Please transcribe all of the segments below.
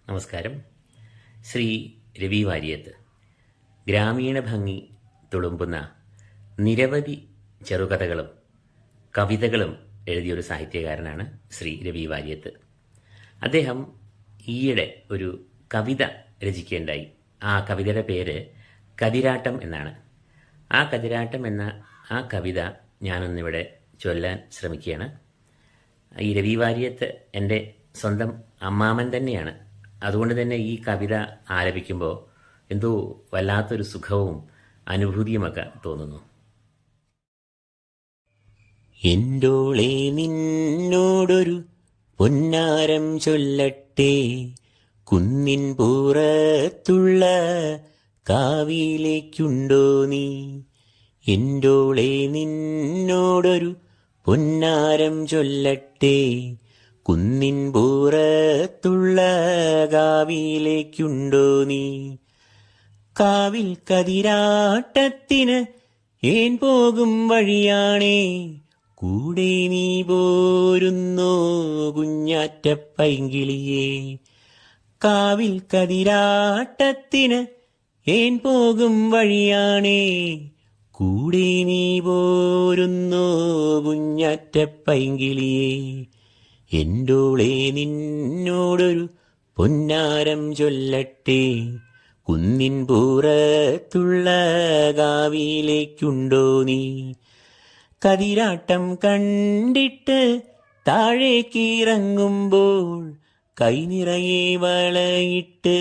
നമസ്കാരം. ശ്രീ രവി വാര്യത്ത് ഗ്രാമീണ ഭംഗി തുളുമ്പുന്ന നിരവധി ചെറുകഥകളും കവിതകളും എഴുതിയൊരു സാഹിത്യകാരനാണ് ശ്രീ രവി വാര്യത്ത്. അദ്ദേഹം ഈയിടെ ഒരു കവിത രചിക്കുകയുണ്ടായി. ആ കവിതയുടെ പേര് കതിരാട്ടം എന്നാണ്. ആ കതിരാട്ടം എന്ന ആ കവിത ഞാനൊന്നിവിടെ ചൊല്ലാൻ ശ്രമിക്കുകയാണ്. ഈ രവി വാര്യത്ത് എൻ്റെ സ്വന്തം അമ്മാമൻ തന്നെയാണ്. അതുകൊണ്ട് തന്നെ ഈ കവിത ആലപിക്കുമ്പോൾ എന്തോ വല്ലാത്തൊരു സുഖവും അനുഭൂതിയുമൊക്കെ തോന്നുന്നു. എൻ്റോളെ നിന്നോടൊരു പൊന്നാരം ചൊല്ലട്ടെ, കുന്നിൻ പുറത്തുള്ള കാവിലേക്കുണ്ടോ നീ? എൻ്റോളെ നിന്നോടൊരു പൊന്നാരം ചൊല്ലട്ടെ, കുന്നിൻ പുറത്തുള്ള കാവിലേക്കുണ്ടോ നീ? കാവിൽ കതിരാട്ടത്തിന് ഏൻ പോകും വഴിയാണേ, കൂടെ നീ പോരുന്നോ കുഞ്ഞാറ്റ പൈങ്കിളിയേ? കാവിൽ കതിരാട്ടത്തിന് ഏൻ പോകും വഴിയാണേ, കൂടെ നീ പോരുന്നോ കുഞ്ഞാറ്റ പൈങ്കിളിയേ? എൻ്റോളെ നിന്നോടൊരു പൊന്നാരം ചൊല്ലട്ടെ, കുന്നിൻ പുറത്തുള്ള കാവിലേക്കുണ്ടോ നീ? കതിരാട്ടം കണ്ടിട്ട് താഴേക്കിറങ്ങുമ്പോൾ കൈ നിറയെ വളയിട്ട്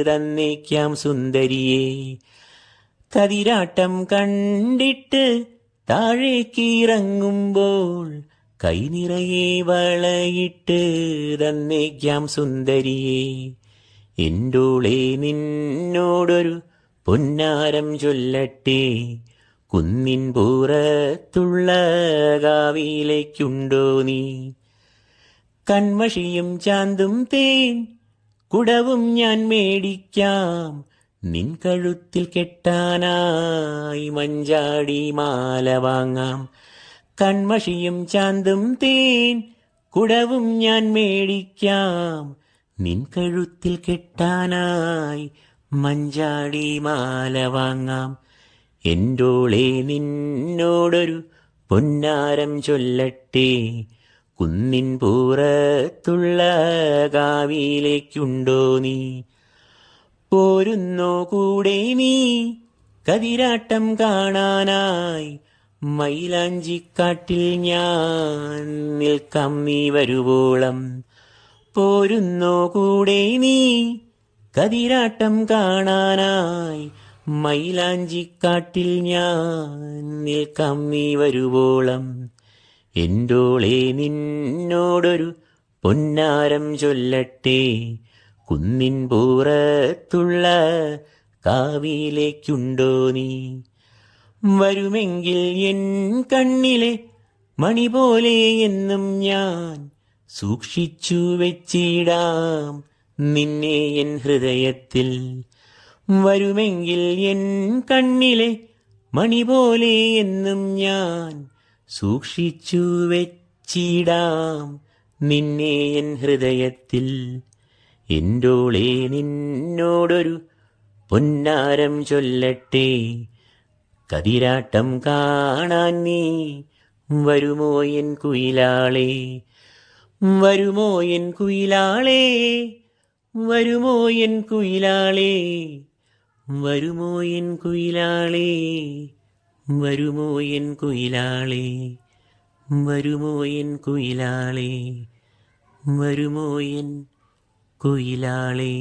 തന്നേക്കാം സുന്ദരിയെ. കതിരാട്ടം കണ്ടിട്ട് താഴേക്കിറങ്ങുമ്പോൾ കൈ നിറയെ വളയിട്ട് തന്നേക്കാം സുന്ദരിയെ. എൻ്റോളെ നിന്നോടൊരു പൊന്നാരം ചൊല്ലട്ടെ, കുന്നിൻ പുറത്തുള്ള കാവിലേക്കുണ്ടോ നീ? കൺമഷിയും ചാന്തും തേൻ കുടവും ഞാൻ മേടിക്കാം, നിൻ കഴുത്തിൽ കെട്ടാനായി മഞ്ചാടി മാല വാങ്ങാം. കൺമഷിയും ചാന്തും തേൻ കുടവും ഞാൻ മേടിക്കാം, നിൻ കഴുത്തിൽ കെട്ടാനായി മഞ്ചാടി മാല വാങ്ങാം. എൻ്റോളെ നിന്നോടൊരു പൊന്നാരം ചൊല്ലട്ടെ, കുന്നിൻ പുറത്തുള്ള കാവിലേക്കുണ്ടോ നീ? പോരുന്നോ കൂടെ നീ കതിരാട്ടം കാണാനായി? മൈലാഞ്ചിക്കാട്ടിൽ ഞാൻ നിൽക്കാം നീ വരുവോളം. പോരുന്നോ കൂടെ നീ കതിരാട്ടം കാണാനായി? മൈലാഞ്ചിക്കാട്ടിൽ ഞാൻ നിൽക്കാം നീ വരുവോളം. എൻ്റോളെ നിന്നോടൊരു പൊന്നാരം ചൊല്ലട്ടെ, കുന്നിൻ പുറത്തുള്ള കാവിലേക്കുണ്ടോ നീ? വരുമെങ്കിൽ എൻ കണ്ണിലെ മണി പോലെ എന്നും ഞാൻ സൂക്ഷിച്ചു വെച്ചിടാം നിന്നെ എൻ ഹൃദയത്തിൽ. വരുമെങ്കിൽ എൻ കണ്ണിലെ മണി പോലെ എന്നും ഞാൻ സൂക്ഷിച്ചു വെച്ചിടാം നിന്നെ എൻ ഹൃദയത്തിൽ. എൻ്റോളെ നിന്നോടൊരു പൊന്നാരം ചൊല്ലട്ടെ, കതിരാട്ടം കാണാൻ നീ വരുമോ എൻ കുയിലാളെ? വരുമോ എൻ കുയിലാളെ? വരുമോ എൻ കുയിലാളെ? വരുമോ എൻ കുയിലാളെ? വരുമോ എൻ കുയിലാളെ? വരുമോ എൻ കുയിലാളെ? വരുമോ എൻ കുയിലാളെ?